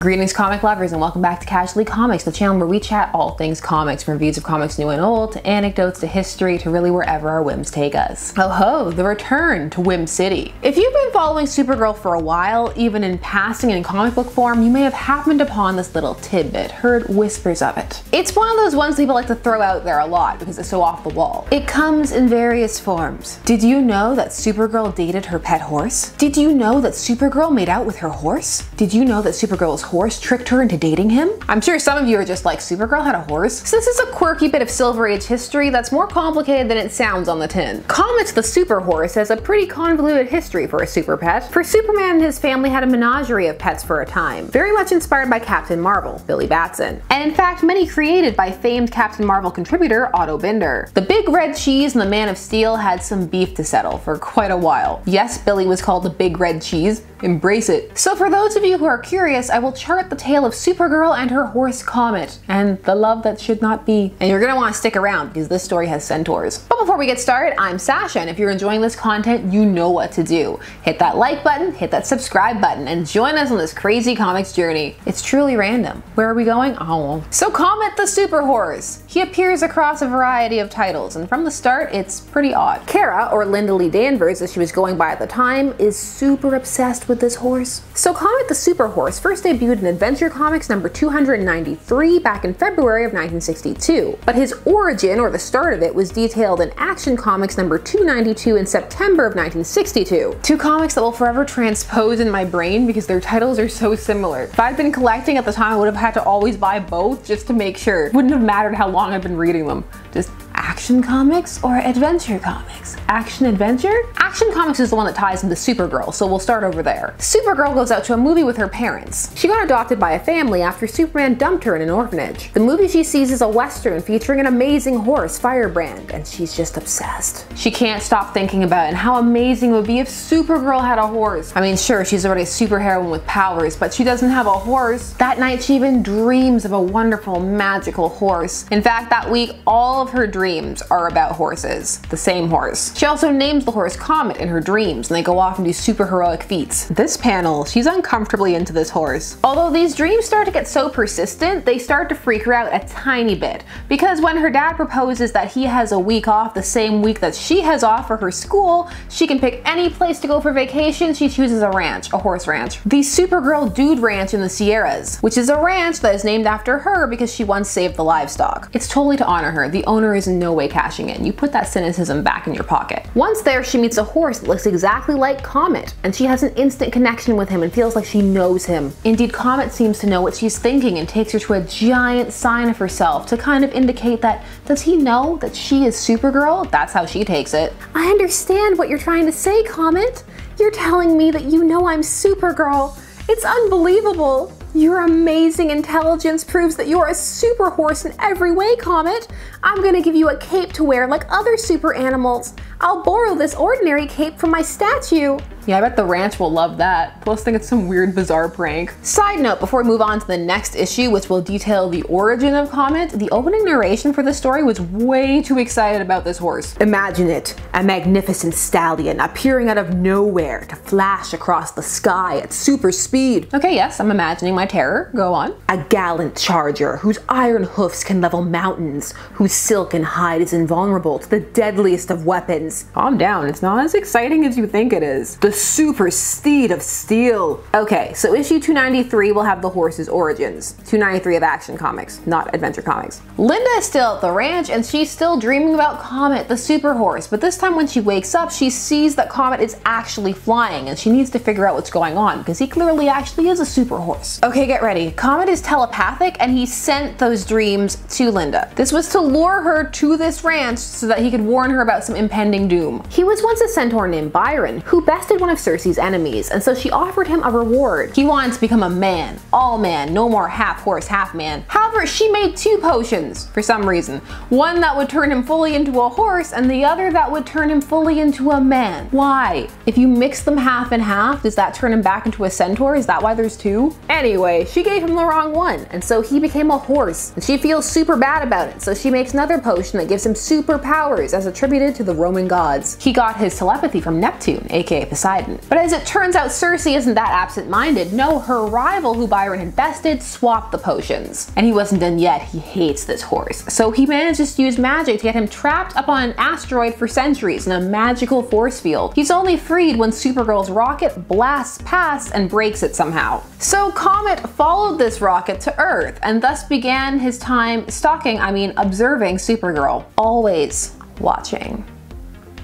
Greetings comic lovers and welcome back to Casually Comics, the channel where we chat all things comics, from reviews of comics new and old, to anecdotes, to history, to really wherever our whims take us. Oh ho, the return to Whim City. If you've been following Supergirl for a while, even in passing in comic book form, you may have happened upon this little tidbit, heard whispers of it. It's one of those ones people like to throw out there a lot because it's so off the wall. It comes in various forms. Did you know that Supergirl dated her pet horse? Did you know that Supergirl made out with her horse? Did you know that Supergirl's horse tricked her into dating him? I'm sure some of you are just like, Supergirl had a horse? So this is a quirky bit of Silver Age history that's more complicated than it sounds on the tin. Comet The Superhorse has a pretty convoluted history for a super pet. For Superman and his family had a menagerie of pets for a time, very much inspired by Captain Marvel, Billy Batson. And in fact, many created by famed Captain Marvel contributor Otto Binder. The Big Red Cheese and the Man of Steel had some beef to settle for quite a while. Yes, Billy was called the Big Red Cheese. Embrace it. So for those of you who are curious, I will chart the tale of Supergirl and her horse Comet, and the love that should not be. And you're gonna want to stick around because this story has centaurs. But before we get started, I'm Sasha, and if you're enjoying this content, you know what to do. Hit that like button, hit that subscribe button, and join us on this crazy comics journey. It's truly random. Where are we going? Oh. So Comet the Superhorse. He appears across a variety of titles, and from the start, it's pretty odd. Kara, or Linda Lee Danvers as she was going by at the time, is super obsessed with this horse. So Comet the Superhorse first debuted in Adventure Comics number 293 back in February of 1962, but his origin, or the start of it, was detailed in Action Comics number 292 in September of 1962. Two comics that will forever transpose in my brain because their titles are so similar. If I'd been collecting at the time, I would have had to always buy both just to make sure. It wouldn't have mattered how long I've been reading them. Just Action Comics or Adventure Comics? Action Adventure? Action Comics is the one that ties into Supergirl, so we'll start over there. Supergirl goes out to a movie with her parents. She got adopted by a family after Superman dumped her in an orphanage. The movie she sees is a western featuring an amazing horse, Firebrand, and she's just obsessed. She can't stop thinking about it and how amazing it would be if Supergirl had a horse. I mean, sure, she's already a superheroine with powers, but she doesn't have a horse. That night she even dreams of a wonderful, magical horse. In fact, that week, all of her dreams are about horses. The same horse. She also names the horse Comet in her dreams, and they go off and do super heroic feats. This panel, she's uncomfortably into this horse. Although these dreams start to get so persistent, they start to freak her out a tiny bit, because when her dad proposes that he has a week off the same week that she has off for her school, she can pick any place to go for vacation. She chooses a ranch, a horse ranch. The Supergirl Dude Ranch in the Sierras, which is a ranch that is named after her because she once saved the livestock. It's totally to honor her. The owner is in no way cashing in. You put that cynicism back in your pocket. Once there, she meets a horse that looks exactly like Comet, and she has an instant connection with him and feels like she knows him. Indeed, Comet seems to know what she's thinking and takes her to a giant sign of herself to kind of indicate that, does he know that she is Supergirl? That's how she takes it. I understand what you're trying to say, Comet. You're telling me that you know I'm Supergirl. It's unbelievable. Your amazing intelligence proves that you're a super horse in every way, Comet. I'm gonna give you a cape to wear like other super animals. I'll borrow this ordinary cape from my statue. Yeah, I bet the ranch will love that. Plus think it's some weird, bizarre prank. Side note, before we move on to the next issue, which will detail the origin of Comet, the opening narration for this story was way too excited about this horse. Imagine it, a magnificent stallion appearing out of nowhere to flash across the sky at super speed. Okay, yes, I'm imagining my terror. Go on. A gallant charger whose iron hoofs can level mountains, whose silken hide is invulnerable to the deadliest of weapons. Calm down, it's not as exciting as you think it is. The super steed of steel. Okay, so issue 293 will have the horse's origins. 293 of Action Comics, not Adventure Comics. Linda is still at the ranch and she's still dreaming about Comet the Superhorse, but this time when she wakes up, she sees that Comet is actually flying and she needs to figure out what's going on because he clearly actually is a super horse. Okay, get ready. Comet is telepathic and he sent those dreams to Linda. This was to lure her to this ranch so that he could warn her about some impending doom. He was once a centaur named Byron who bested one of Cersei's enemies, and so she offered him a reward. He wanted to become a man, all man, no more half horse, half man. However, However, she made two potions for some reason. One that would turn him fully into a horse and the other that would turn him fully into a man. Why? If you mix them half and half, does that turn him back into a centaur? Is that why there's two? Anyway, she gave him the wrong one, and so he became a horse. And she feels super bad about it, so she makes another potion that gives him superpowers as attributed to the Roman gods. He got his telepathy from Neptune, aka Poseidon. But as it turns out, Circe isn't that absent-minded. No, her rival, who Byron had bested, swapped the potions. And he wasn't done yet. He hates this horse. So he manages to use magic to get him trapped up on an asteroid for centuries in a magical force field. He's only freed when Supergirl's rocket blasts past and breaks it somehow. So Comet followed this rocket to Earth and thus began his time observing Supergirl. Always watching.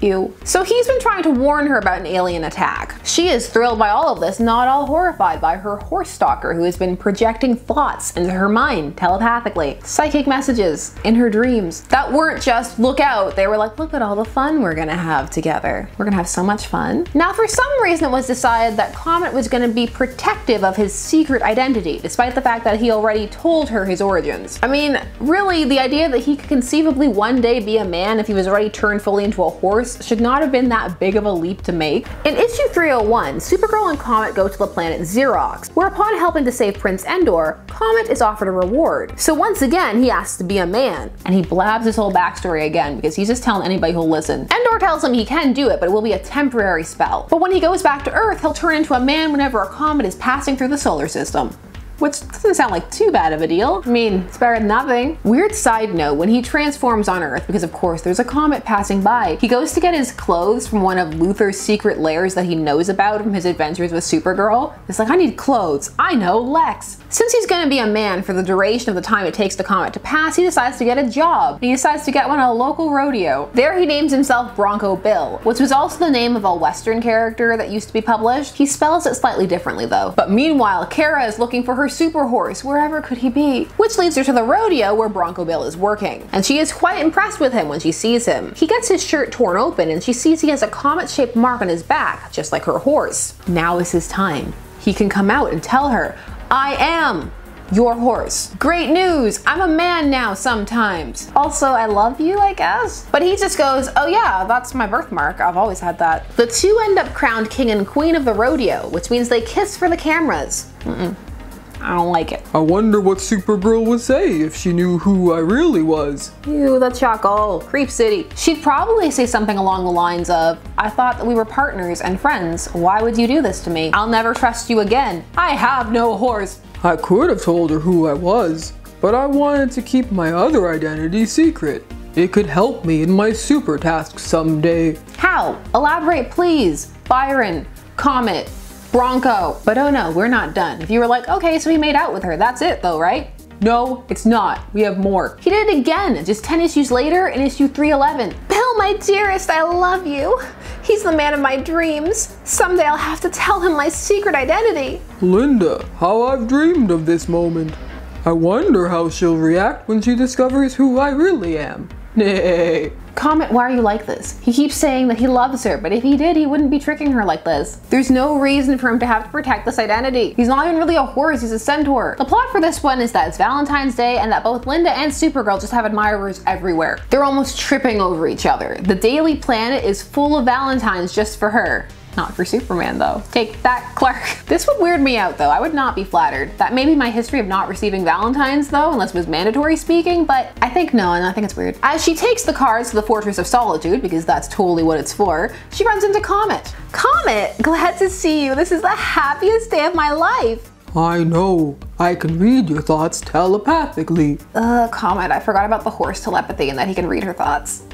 Ew. So he's been trying to warn her about an alien attack. She is thrilled by all of this, not all horrified by her horse stalker who has been projecting thoughts into her mind telepathically. Psychic messages in her dreams that weren't just look out, they were like, look at all the fun we're gonna have together. We're gonna have so much fun. Now for some reason it was decided that Comet was gonna be protective of his secret identity, despite the fact that he already told her his origins. I mean, really, the idea that he could conceivably one day be a man if he was already turned fully into a horse should not have been that big of a leap to make. In issue 301, Supergirl and Comet go to the planet Xerox, where upon helping to save Prince Endor, Comet is offered a reward. So once again, he asks to be a man, and he blabs his whole backstory again because he's just telling anybody who'll listen. Endor tells him he can do it, but it will be a temporary spell. But when he goes back to Earth, he'll turn into a man whenever a comet is passing through the solar system. Which doesn't sound like too bad of a deal. I mean, it's better than nothing. Weird side note, when he transforms on Earth, because of course there's a comet passing by, he goes to get his clothes from one of Luthor's secret lairs that he knows about from his adventures with Supergirl. It's like, I need clothes. I know, Lex. Since he's gonna be a man for the duration of the time it takes the comet to pass, he decides to get a job. And he decides to get one at a local rodeo. There he names himself Bronco Bill, which was also the name of a Western character that used to be published. He spells it slightly differently though. But meanwhile, Kara is looking for her Superhorse, wherever could he be? Which leads her to the rodeo where Bronco Bill is working. And she is quite impressed with him when she sees him. He gets his shirt torn open and she sees he has a comet-shaped mark on his back, just like her horse. Now is his time. He can come out and tell her, I am your horse. Great news, I'm a man now sometimes. Also, I love you, I guess? But he just goes, oh yeah, that's my birthmark, I've always had that. The two end up crowned king and queen of the rodeo, which means they kiss for the cameras. I don't like it. I wonder what Supergirl would say if she knew who I really was. Ew, the chuckle. Creep City. She'd probably say something along the lines of, I thought that we were partners and friends. Why would you do this to me? I'll never trust you again. I have no horse. I could have told her who I was, but I wanted to keep my other identity secret. It could help me in my super task someday. How? Elaborate, please. Byron, Comet, Bronco. But oh no, we're not done. If you were like, okay, so he made out with her, that's it though, right? No, it's not. We have more. He did it again, just 10 issues later in issue 311. Bill, my dearest, I love you. He's the man of my dreams. Someday I'll have to tell him my secret identity. Linda, how I've dreamed of this moment. I wonder how she'll react when she discovers who I really am. Nay. Comet, why are you like this? He keeps saying that he loves her, but if he did, he wouldn't be tricking her like this. There's no reason for him to have to protect this identity. He's not even really a horse, he's a centaur. The plot for this one is that it's Valentine's Day and that both Linda and Supergirl just have admirers everywhere. They're almost tripping over each other. The Daily Planet is full of Valentines just for her. Not for Superman though. Take that, Clark. This would weird me out though. I would not be flattered. That may be my history of not receiving Valentines though, unless it was mandatory speaking, but I think no, and I think it's weird. As she takes the cars to the Fortress of Solitude, because that's totally what it's for, she runs into Comet. Comet, glad to see you. This is the happiest day of my life. I know. I can read your thoughts telepathically. Comet, I forgot about the horse telepathy and that he can read her thoughts.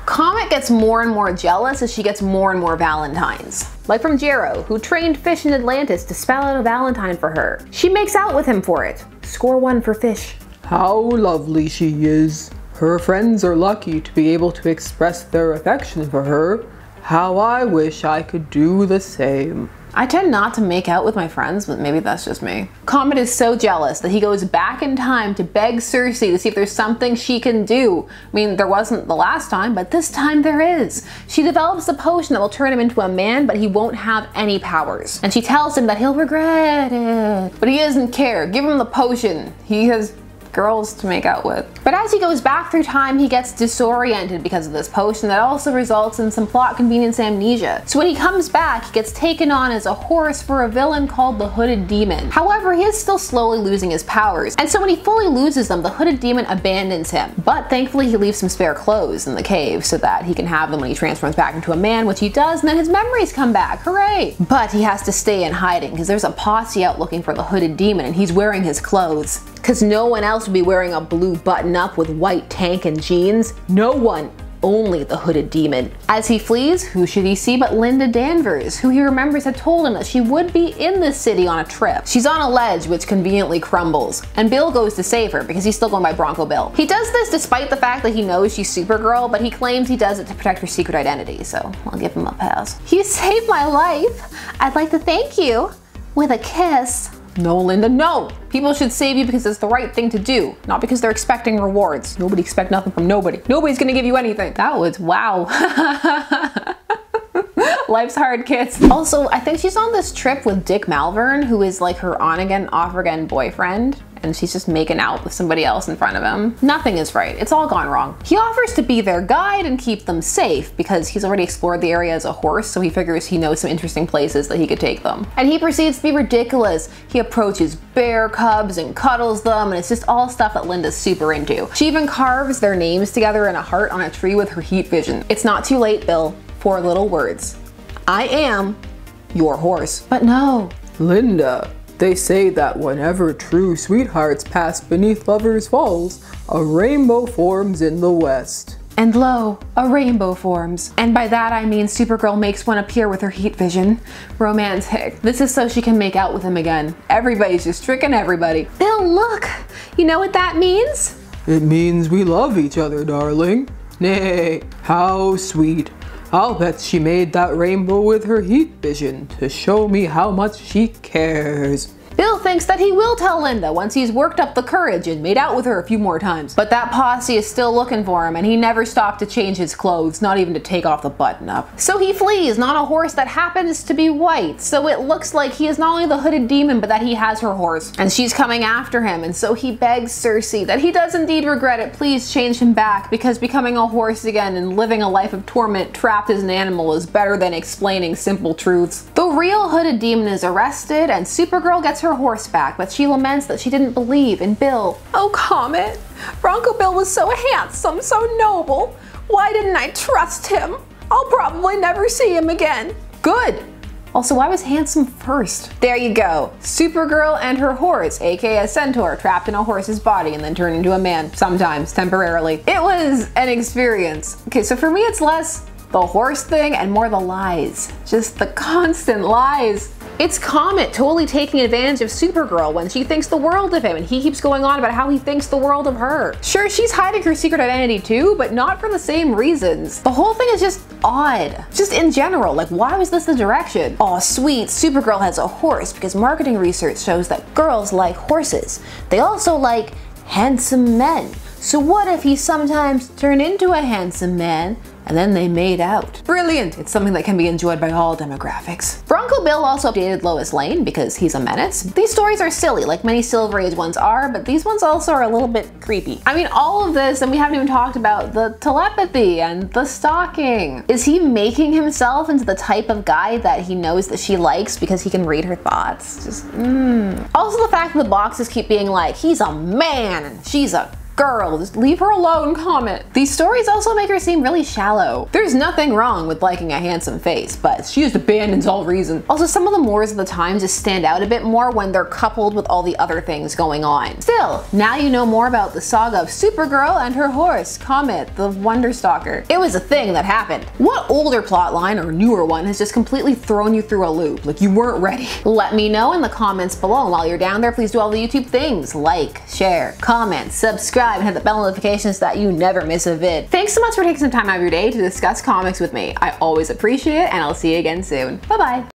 Comet gets more and more jealous as she gets more and more Valentines. Like from Jero, who trained fish in Atlantis to spell out a Valentine for her. She makes out with him for it. Score 1 for fish. How lovely she is. Her friends are lucky to be able to express their affection for her. How I wish I could do the same. I tend not to make out with my friends, but maybe that's just me. Comet is so jealous that he goes back in time to beg Circe to see if there's something she can do. I mean, there wasn't the last time, but this time there is. She develops a potion that will turn him into a man, but he won't have any powers. And she tells him that he'll regret it. But he doesn't care. Give him the potion. He has girls to make out with. But as he goes back through time, he gets disoriented because of this potion that also results in some plot convenience amnesia. So when he comes back, he gets taken on as a horse for a villain called the Hooded Demon. However, he is still slowly losing his powers, and so when he fully loses them, the Hooded Demon abandons him. But thankfully he leaves some spare clothes in the cave so that he can have them when he transforms back into a man, which he does, and then his memories come back. Hooray! But he has to stay in hiding because there's a posse out looking for the Hooded Demon, and he's wearing his clothes. Because no one else would be wearing a blue button-up with white tank and jeans. No one. Only the Hooded Demon. As he flees, who should he see but Linda Danvers, who he remembers had told him that she would be in this city on a trip. She's on a ledge which conveniently crumbles, and Bill goes to save her because he's still going by Bronco Bill. He does this despite the fact that he knows she's Supergirl, but he claims he does it to protect her secret identity, so I'll give him a pass. You saved my life. I'd like to thank you with a kiss. No, Linda, no! People should save you because it's the right thing to do, not because they're expecting rewards. Nobody expect nothing from nobody. Nobody's gonna give you anything. That was wow. Life's hard, kids. Also, I think she's on this trip with Dick Malvern, who is like her on-again, off-again boyfriend, and she's just making out with somebody else in front of him. Nothing is right. It's all gone wrong. He offers to be their guide and keep them safe because he's already explored the area as a horse, so he figures he knows some interesting places that he could take them. And he proceeds to be ridiculous. He approaches bear cubs and cuddles them, and it's just all stuff that Linda's super into. She even carves their names together in a heart on a tree with her heat vision. It's not too late, Bill. 4 little words. I am your horse. But no. Linda, they say that whenever true sweethearts pass beneath lovers' falls, a rainbow forms in the west. And lo, a rainbow forms. And by that I mean Supergirl makes one appear with her heat vision. Romantic. This is so she can make out with him again. Everybody's just tricking everybody. Bill, look! You know what that means? It means we love each other, darling. Nay, how sweet. I'll bet she made that rainbow with her heat vision to show me how much she cares. Bill thinks that he will tell Linda once he's worked up the courage and made out with her a few more times. But that posse is still looking for him, and he never stopped to change his clothes, not even to take off the button up. So he flees, not a horse that happens to be white. So it looks like he is not only the Hooded Demon, but that he has her horse. And she's coming after him, and so he begs Cersei that he does indeed regret it. Please change him back, because becoming a horse again and living a life of torment trapped as an animal is better than explaining simple truths. The real Hooded Demon is arrested, and Supergirl gets her horse back, but she laments that she didn't believe in Bill. Oh, Comet, Bronco Bill was so handsome, so noble. Why didn't I trust him? I'll probably never see him again. Good. Also, why was handsome first? There you go. Supergirl and her horse, aka a centaur, trapped in a horse's body and then turned into a man, sometimes, temporarily. It was an experience. Okay, so for me it's less the horse thing and more the lies. Just the constant lies. It's Comet totally taking advantage of Supergirl when she thinks the world of him, and he keeps going on about how he thinks the world of her. Sure, she's hiding her secret identity too, but not for the same reasons. The whole thing is just odd. Just in general, like, why was this the direction? Aw, sweet, Supergirl has a horse because marketing research shows that girls like horses. They also like handsome men. So what if he sometimes turned into a handsome man and then they made out? Brilliant! It's something that can be enjoyed by all demographics. Bronco Bill also updated Lois Lane because he's a menace. These stories are silly, like many Silver Age ones are, but these ones also are a little bit creepy. I mean, all of this, and we haven't even talked about the telepathy and the stalking. Is he making himself into the type of guy that he knows that she likes because he can read her thoughts? Just, Also the fact that the boxes keep being like, he's a man and she's a girl, just leave her alone, Comet. These stories also make her seem really shallow. There's nothing wrong with liking a handsome face, but she just abandons all reason. Also, some of the mores of the time just stand out a bit more when they're coupled with all the other things going on. Still, now you know more about the saga of Supergirl and her horse, Comet the Wonder Stalker. It was a thing that happened. What older plotline or newer one has just completely thrown you through a loop, like you weren't ready? Let me know in the comments below, and while you're down there, please do all the YouTube things, like, share, comment, subscribe, and hit the bell notifications so that you never miss a vid. Thanks so much for taking some time out of your day to discuss comics with me. I always appreciate it, and I'll see you again soon. Bye bye.